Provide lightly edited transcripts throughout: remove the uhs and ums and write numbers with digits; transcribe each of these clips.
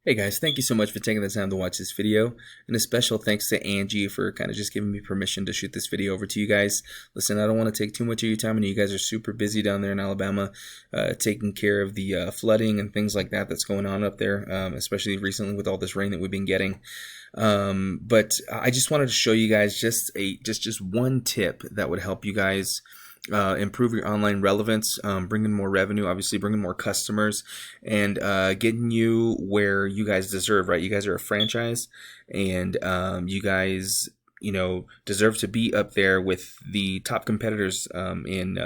Hey guys, thank you so much for taking the time to watch this video, and a special thanks to Angie for kind of just giving me permission to shoot this video over to you guys. Listen, I don't want to take too much of your time, and you guys are super busy down there in Alabama taking care of the flooding and things like that that's going on up there, especially recently with all this rain that we've been getting. But I just wanted to show you guys just one tip that would help you guys improve your online relevance, bring in more revenue, obviously bringing more customers, and getting you where you guys deserve, right? You guys are a franchise, and you guys, deserve to be up there with the top competitors in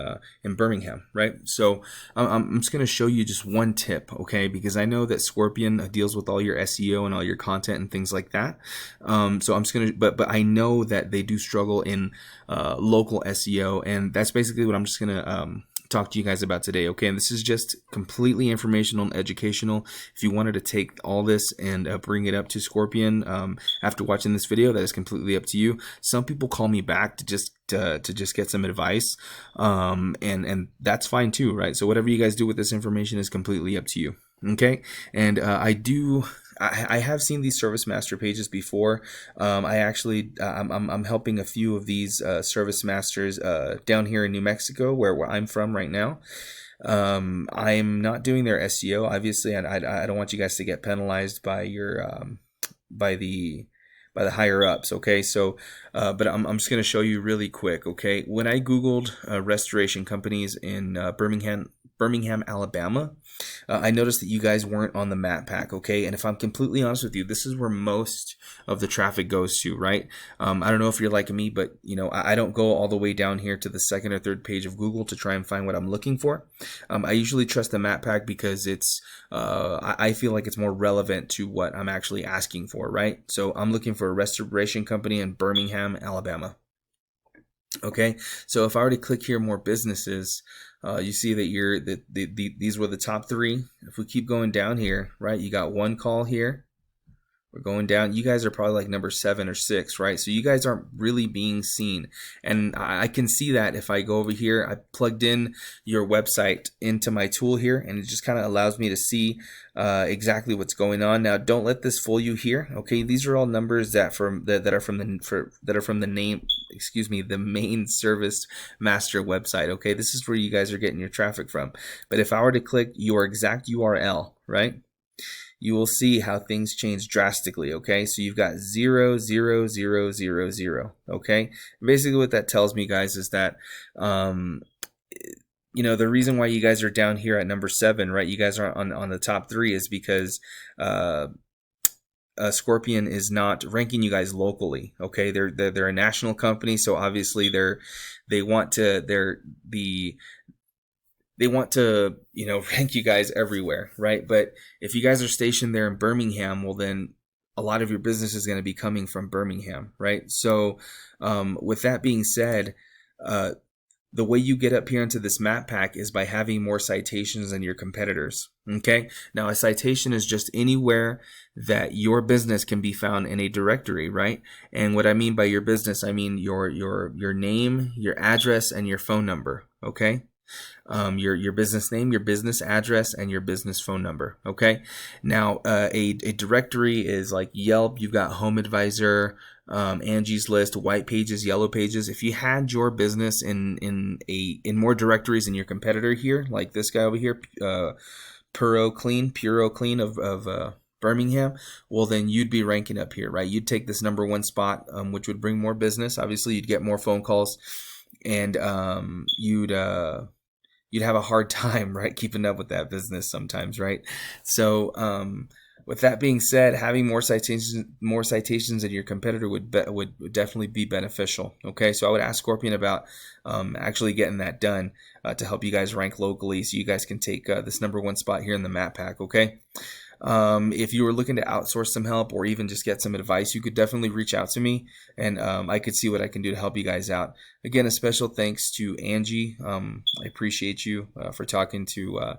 Birmingham, right? So I'm just going to show you just one tip, okay? Because I know that Scorpion deals with all your SEO and all your content and things like that. So I'm just going to, but I know that they do struggle in local SEO, and that's basically what I'm just going to talk to you guys about today, okay? And this is just completely informational and educational. If you wanted to take all this and bring it up to Scorpion after watching this video, that is completely up to you. Some people call me back to just get some advice, and that's fine too, right? So whatever you guys do with this information is completely up to you, okay? And I have seen these ServiceMaster pages before. I'm helping a few of these ServiceMasters down here in New Mexico, where I'm from right now. I'm not doing their SEO, obviously, and I don't want you guys to get penalized by your by the higher ups, okay? So, but I'm just going to show you really quick, okay? When I Googled restoration companies in Birmingham, Alabama, I noticed that you guys weren't on the map pack, okay? And if I'm completely honest with you, this is where most of the traffic goes to, right? I don't know if you're like me, but I don't go all the way down here to the second or third page of Google to try and find what I'm looking for. I usually trust the map pack because it's I feel like it's more relevant to what I'm actually asking for, right? So I'm looking for a restoration company in Birmingham, Alabama. Okay, so if I were to click here, more businesses, you see that these were the top three. If we keep going down here, right, you got one call here. We're going down. You guys are probably like number 7 or 6, right? So you guys aren't really being seen. And I can see that if I go over here. I plugged in your website into my tool here, and it just kind of allows me to see exactly what's going on. Now, don't let this fool you here, okay? These are all numbers that are from the main ServiceMaster website, okay? This is where you guys are getting your traffic from. But if I were to click your exact URL, right, you will see how things change drastically, okay? So you've got 0, 0, 0, 0, 0, okay? Basically what that tells me, guys, is that, the reason why you guys are down here at number 7, right? You guys are on the top 3 is because Scorpion is not ranking you guys locally, okay? They're a national company, so obviously they want to rank you guys everywhere, right? But if you guys are stationed there in Birmingham, well, then a lot of your business is going to be coming from Birmingham, right? So with that being said, the way you get up here into this map pack is by having more citations than your competitors, okay? Now, a citation is just anywhere that your business can be found in a directory, right? And what I mean by your business, I mean your name, your address, and your phone number, okay? Your business name, your business address, and your business phone number, okay? Now, a directory is like Yelp. You've got Home Advisor, Angie's List, White Pages, Yellow Pages. If you had your business in more directories than your competitor here, like this guy over here, Puro Clean of Birmingham, well, then you'd be ranking up here, right? You'd take this number 1 spot, which would bring more business. Obviously, you'd get more phone calls, and you'd have a hard time, right, keeping up with that business sometimes, right? So with that being said, having more citations than your competitor would definitely be beneficial, okay? So I would ask Scorpion about actually getting that done to help you guys rank locally, so you guys can take this number 1 spot here in the map pack, okay? If you were looking to outsource some help or even just get some advice, you could definitely reach out to me, and I could see what I can do to help you guys out. Again, a special thanks to Angie. I appreciate you for talking to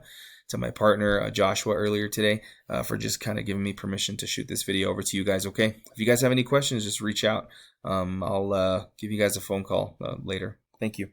my partner Joshua earlier today, for just kind of giving me permission to shoot this video over to you guys, okay? If you guys have any questions, just reach out. I'll give you guys a phone call later. Thank you.